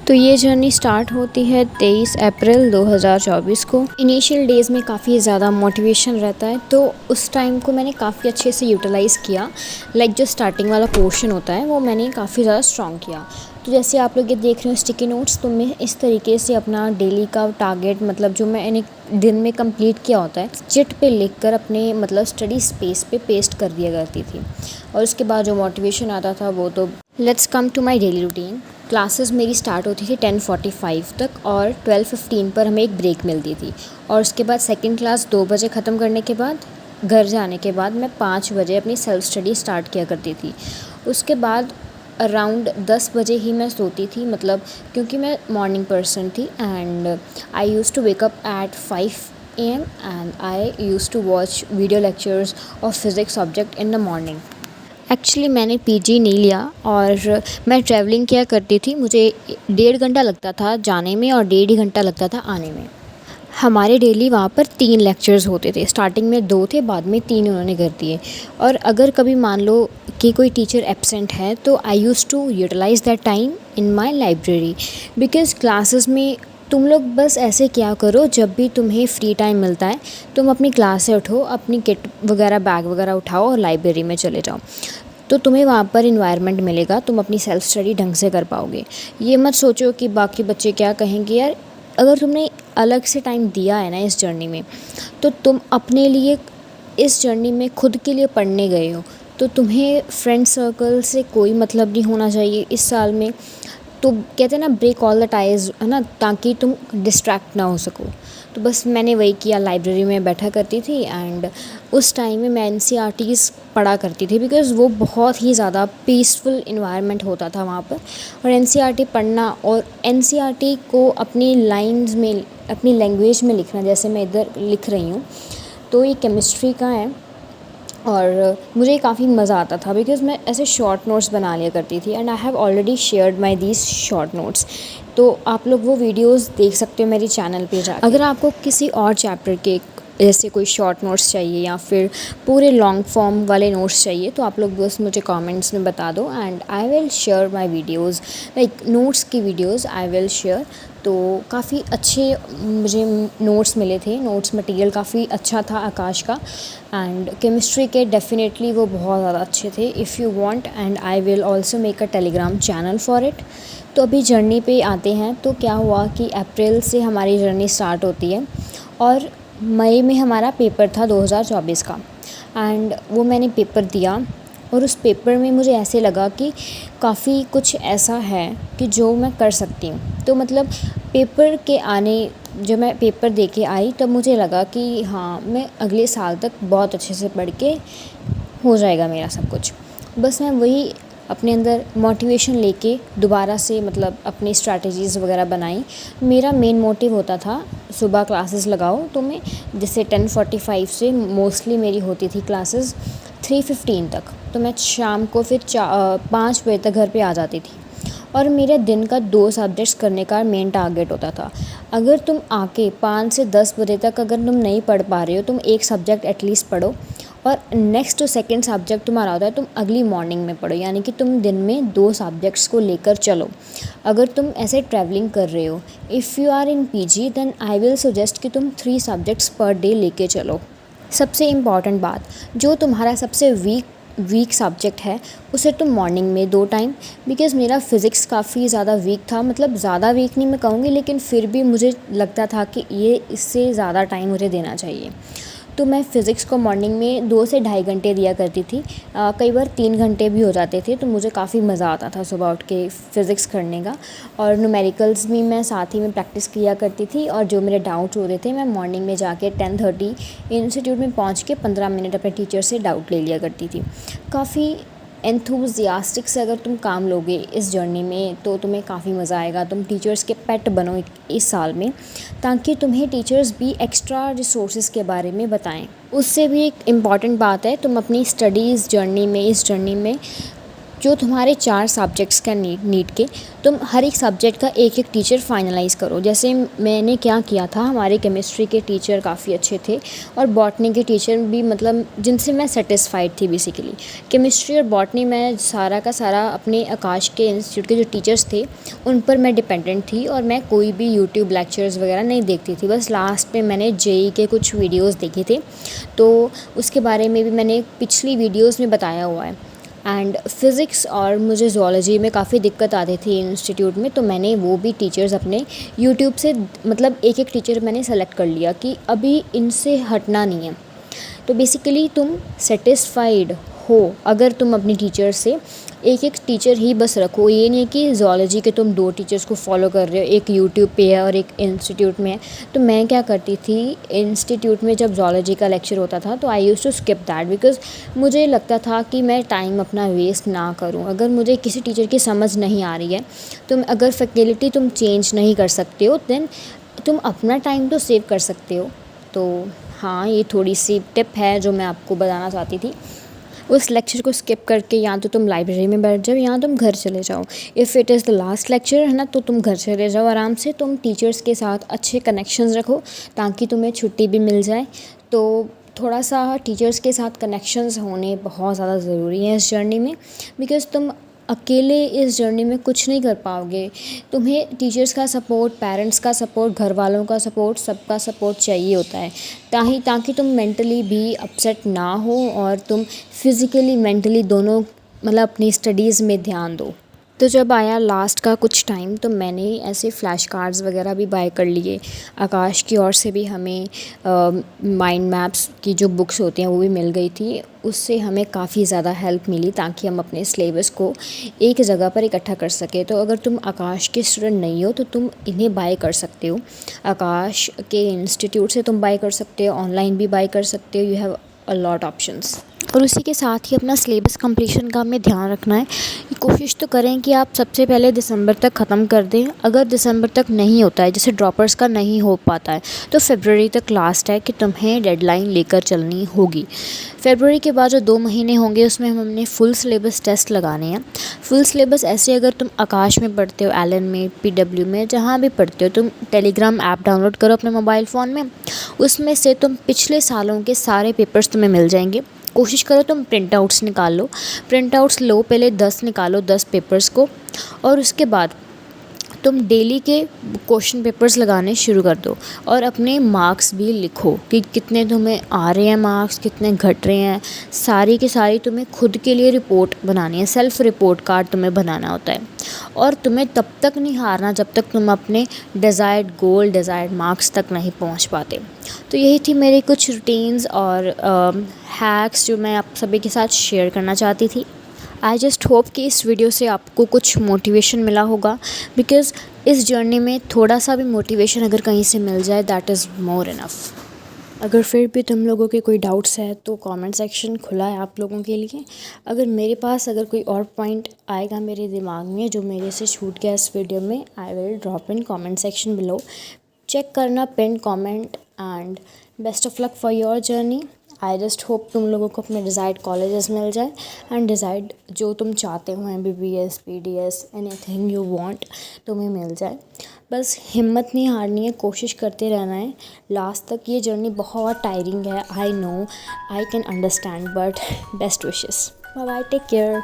तो ये journey start होती है 23 अप्रैल 2024 को। इनिशियल डेज़ में काफ़ी ज़्यादा मोटिवेशन रहता है, तो उस टाइम को मैंने काफ़ी अच्छे से यूटिलाइज़ किया। जो स्टार्टिंग वाला पोर्शन होता है वो मैंने काफ़ी ज़्यादा स्ट्रॉन्ग किया। तो जैसे आप लोग ये देख रहे हो स्टिकी नोट्स, तो मैं इस तरीके से अपना डेली का टारगेट जो मैंने दिन में कंप्लीट किया होता है चिट पे लिखकर अपने स्टडी स्पेस पे पेस्ट कर दिया करती थी। और उसके बाद जो मोटिवेशन आता था वो तो let's come to my daily routine. Classes मेरी स्टार्ट होती थी 10:45 तक और 12:15 पर हमें एक ब्रेक मिलती थी। और उसके बाद सेकंड क्लास 2 बजे ख़त्म करने के बाद घर जाने के बाद मैं 5 बजे अपनी सेल्फ स्टडी स्टार्ट किया करती थी। उसके बाद अराउंड 10 बजे ही मैं सोती थी, क्योंकि मैं मॉर्निंग पर्सन थी and I use to wake up at 5 AM and I use to watch video lectures of physics subject in the morning. Actually मैंने पीजी नहीं लिया और मैं ट्रैवलिंग किया करती थी। मुझे 1.5 घंटा लगता था जाने में और 1.5 ही घंटा लगता था आने में। हमारे डेली वहाँ पर 3 लेक्चर्स होते थे। स्टार्टिंग में 2 थे, बाद में 3 उन्होंने कर दिए। और अगर कभी मान लो कि कोई टीचर एब्सेंट है तो I use to utilize that time in my library, because classes में तुम लोग बस ऐसे क्या करो, जब भी तुम्हें फ्री टाइम मिलता है तुम अपनी क्लास से उठो, अपनी किट वगैरह बैग वगैरह उठाओ और लाइब्रेरी में चले जाओ। तो तुम्हें वहाँ पर इन्वायरमेंट मिलेगा, तुम अपनी सेल्फ स्टडी ढंग से कर पाओगे। ये मत सोचो कि बाकी बच्चे क्या कहेंगे। यार, अगर तुमने अलग से टाइम दिया है ना इस जर्नी में, तो तुम अपने लिए इस जर्नी में खुद के लिए पढ़ने गए हो, तो तुम्हें फ्रेंड सर्कल से कोई मतलब नहीं होना चाहिए इस साल में। तो कहते हैं ना, ब्रेक ऑल द टाइज, है ना, ताकि तुम डिस्ट्रैक्ट ना हो सको। तो बस मैंने वही किया, लाइब्रेरी में बैठा करती थी एंड उस टाइम में मैं एनसीईआरटीज़ पढ़ा करती थी, बिकॉज़ वो बहुत ही ज़्यादा पीसफुल इन्वायरमेंट होता था वहाँ पर। और एनसीईआरटी पढ़ना और एनसीईआरटी को अपनी लाइंस में, अपनी लैंग्वेज में लिखना, जैसे मैं इधर लिख रही हूँ, तो ये केमिस्ट्री का है। और मुझे काफ़ी मज़ा आता था बिकॉज़ मैं ऐसे शॉर्ट नोट्स बना लिया करती थी and I have already shared my these short notes. तो आप लोग वो वीडियोस देख सकते हो मेरी चैनल पे जाकर। अगर आपको किसी और चैप्टर के जैसे कोई शॉर्ट नोट्स चाहिए या फिर पूरे लॉन्ग फॉर्म वाले नोट्स चाहिए, तो आप लोग बस मुझे कमेंट्स में बता दो and I will share my videos, notes की वीडियोस आई विल शेयर। तो काफ़ी अच्छे मुझे नोट्स मिले थे, नोट्स मटेरियल काफ़ी अच्छा था आकाश का। एंड केमिस्ट्री के डेफिनेटली वो बहुत ज़्यादा अच्छे थे। If you want and I will also make a Telegram channel for it. तो अभी जर्नी पे आते हैं। तो क्या हुआ कि अप्रैल से हमारी जर्नी स्टार्ट होती है और मई में हमारा पेपर था 2024 का एंड वो मैंने पेपर दिया। और उस पेपर में मुझे ऐसे लगा कि काफ़ी कुछ ऐसा है कि जो मैं कर सकती हूँ। तो पेपर के आने, जब मैं पेपर दे के आई तब मुझे लगा कि हाँ, मैं अगले साल तक बहुत अच्छे से पढ़ के हो जाएगा मेरा सब कुछ। बस मैं वही अपने अंदर मोटिवेशन लेके दोबारा से अपनी स्ट्रैटेजीज़ वगैरह बनाई। मेरा मेन मोटिव होता था सुबह क्लासेस लगाओ, तो मैं जैसे 10:45 से मोस्टली मेरी होती थी क्लासेस 3:15 तक, तो मैं शाम को फिर 5 बजे तक घर पे आ जाती थी। और मेरे दिन का 2 सब्जेक्ट्स करने का मेन टारगेट होता था। अगर तुम आके 5 से 10 बजे तक अगर तुम नहीं पढ़ पा रहे हो, तुम एक सब्जेक्ट एटलीस्ट पढ़ो और नेक्स्ट जो सेकंड सब्जेक्ट तुम्हारा होता है तुम अगली मॉर्निंग में पढ़ो, यानी कि तुम दिन में 2 सब्जेक्ट्स को लेकर चलो। अगर तुम ऐसे ट्रैवलिंग कर रहे हो, if you are in PG, then I will suggest कि तुम 3 सब्जेक्ट्स पर डे लेके चलो। सबसे इम्पॉर्टेंट बात, जो तुम्हारा सबसे वीक सब्जेक्ट है उसे तुम मॉर्निंग में दो टाइम, बिकॉज़ मेरा फ़िज़िक्स काफ़ी ज़्यादा वीक था। ज़्यादा वीक नहीं मैं कहूँगी, लेकिन फिर भी मुझे लगता था कि ये इससे ज़्यादा टाइम मुझे देना चाहिए। तो मैं फ़िज़िक्स को मॉर्निंग में 2 से ढाई घंटे दिया करती थी। कई बार 3 घंटे भी हो जाते थे। तो मुझे काफ़ी मज़ा आता था सुबह उठ के फ़िज़िक्स करने का। और न्यूमेरिकल्स भी मैं साथ ही में प्रैक्टिस किया करती थी। और जो मेरे डाउट्स होते थे मैं मॉर्निंग में जाके 10:30 इंस्टीट्यूट में पहुंच के 15 मिनट अपने टीचर से डाउट ले लिया करती थी। काफ़ी एंथुसियास्टिक से अगर तुम काम लोगे इस जर्नी में तो तुम्हें काफ़ी मज़ा आएगा। तुम टीचर्स के पेट बनो इस साल में, ताकि तुम्हें टीचर्स भी एक्स्ट्रा रिसोर्सेज के बारे में बताएं। उससे भी एक इम्पॉर्टेंट बात है, तुम अपनी स्टडीज़ जर्नी में, इस जर्नी में जो तुम्हारे 4 सब्जेक्ट्स का नीट के तुम हर एक सब्जेक्ट का एक एक टीचर फाइनलाइज़ करो। जैसे मैंने क्या किया था, हमारे केमिस्ट्री के टीचर काफ़ी अच्छे थे और बॉटनी के टीचर भी, मतलब जिनसे मैं सेटिस्फाइड थी बेसिकली। केमिस्ट्री और बॉटनी में सारा का सारा अपने आकाश के इंस्टीट्यूट के जो टीचर्स थे उन पर मैं डिपेंडेंट थी और मैं कोई भी यूट्यूब लेक्चर्स वगैरह नहीं देखती थी। बस लास्ट में मैंने जेई के कुछ वीडियोज़ देखे थे, तो उसके बारे में भी मैंने पिछली वीडियोज़ में बताया हुआ है। एंड फ़िज़िक्स और मुझे ज़ूलॉजी में काफ़ी दिक्कत आती थी इंस्टीट्यूट में, तो मैंने वो भी टीचर्स अपने यूट्यूब से, मतलब एक एक टीचर मैंने सेलेक्ट कर लिया कि अभी इनसे हटना नहीं है। तो बेसिकली तुम सेटिस्फाइड हो अगर तुम अपनी टीचर से एक एक टीचर ही बस रखो। ये नहीं है कि ज़ूलॉजी के तुम 2 टीचर्स को फॉलो कर रहे हो, एक यूट्यूब पे है और एक इंस्टीट्यूट में है। तो मैं क्या करती थी, इंस्टीट्यूट में जब ज़ूलॉजी का लेक्चर होता था तो I use to skip that, because मुझे लगता था कि मैं टाइम अपना वेस्ट ना करूं। अगर मुझे किसी टीचर की समझ नहीं आ रही है, तुम अगर फैकल्टी तुम चेंज नहीं कर सकते हो, देन तुम अपना टाइम तो सेव कर सकते हो। तो हाँ, ये थोड़ी सी टिप है जो मैं आपको बताना चाहती थी। उस लेक्चर को स्किप करके या तो तुम लाइब्रेरी में बैठ जाओ या तुम घर चले जाओ। If it is the last lecture है ना, तो तुम घर चले जाओ आराम से। तुम टीचर्स के साथ अच्छे कनेक्शंस रखो ताकि तुम्हें छुट्टी भी मिल जाए। तो थोड़ा सा टीचर्स के साथ कनेक्शंस होने बहुत ज़्यादा ज़रूरी हैं इस जर्नी में, बिकॉज़ तुम अकेले इस जर्नी में कुछ नहीं कर पाओगे। तुम्हें टीचर्स का सपोर्ट, पेरेंट्स का सपोर्ट, घर वालों का सपोर्ट, सबका सपोर्ट चाहिए होता है ताकि तुम मेंटली भी अपसेट ना हो और तुम फिज़िकली मेंटली दोनों, मतलब अपनी स्टडीज़ में ध्यान दो। तो जब आया लास्ट का कुछ टाइम, तो मैंने ऐसे फ़्लैश कार्ड्स वगैरह भी बाय कर लिए। आकाश की ओर से भी हमें माइंड मैप्स की जो बुक्स होती हैं वो भी मिल गई थी। उससे हमें काफ़ी ज़्यादा हेल्प मिली ताकि हम अपने सिलेबस को एक जगह पर इकट्ठा कर सकें। तो अगर तुम आकाश के स्टूडेंट नहीं हो तो तुम इन्हें बाय कर सकते हो। आकाश के इंस्टीट्यूट से तुम बाय कर सकते हो, ऑनलाइन भी बाय कर सकते हो। You have a lot options. और उसी के साथ ही अपना सिलेबस कंप्लीशन का हमें ध्यान रखना है। कोशिश तो करें कि आप सबसे पहले दिसंबर तक ख़त्म कर दें। अगर दिसंबर तक नहीं होता है, जैसे ड्रॉपर्स का नहीं हो पाता है, तो फरवरी तक लास्ट है कि तुम्हें डेडलाइन लेकर चलनी होगी। फरवरी के बाद जो 2 महीने होंगे उसमें हमने फुल सिलेबस टेस्ट लगाने हैं। फुल सिलेबस ऐसे, अगर तुम आकाश में पढ़ते हो, एलन में, पीडब्ल्यू में, जहाँ भी पढ़ते हो, तुम टेलीग्राम ऐप डाउनलोड करो अपने मोबाइल फ़ोन में। उसमें से तुम पिछले सालों के सारे पेपर्स तुम्हें मिल जाएंगे। कोशिश करो तुम प्रिंट आउट्स निकाल लो। प्रिंट आउट्स लो, पहले 10 निकालो, 10 पेपर्स को, और उसके बाद तुम डेली के क्वेश्चन पेपर्स लगाने शुरू कर दो और अपने मार्क्स भी लिखो कि कितने तुम्हें आ रहे हैं मार्क्स, कितने घट रहे हैं। सारी की सारी तुम्हें खुद के लिए रिपोर्ट बनानी है, सेल्फ रिपोर्ट कार्ड तुम्हें बनाना होता है। और तुम्हें तब तक नहीं हारना जब तक तुम अपने डिज़ायर्ड गोल, डिज़ायर्ड मार्क्स तक नहीं पहुंच पाते। तो यही थी मेरी कुछ रूटीन्स और हैक्स जो मैं आप सभी के साथ शेयर करना चाहती थी। आई जस्ट होप कि इस वीडियो से आपको कुछ मोटिवेशन मिला होगा, बिकॉज़ इस जर्नी में थोड़ा सा भी मोटिवेशन अगर कहीं से मिल जाए, दैट इज़ मोर इनफ। अगर फिर भी तुम लोगों के कोई डाउट्स है तो कमेंट सेक्शन खुला है आप लोगों के लिए। अगर मेरे पास अगर कोई और पॉइंट आएगा मेरे दिमाग में जो मेरे से छूट गया इस वीडियो में, I will drop in comment section below. Check करना pin comment, and best of luck for your journey. I just hope तुम लोगों को अपने डिज़ायर्ड कॉलेजेस मिल जाए एंड डिज़ायर्ड जो तुम चाहते हो, MBBS, PDS, anything you want, तुम्हें मिल जाए। बस हिम्मत नहीं हारनी है, कोशिश करते रहना है लास्ट तक। ये जर्नी बहुत टायरिंग है, I know, I can understand, but best wishes. Bye bye, take care.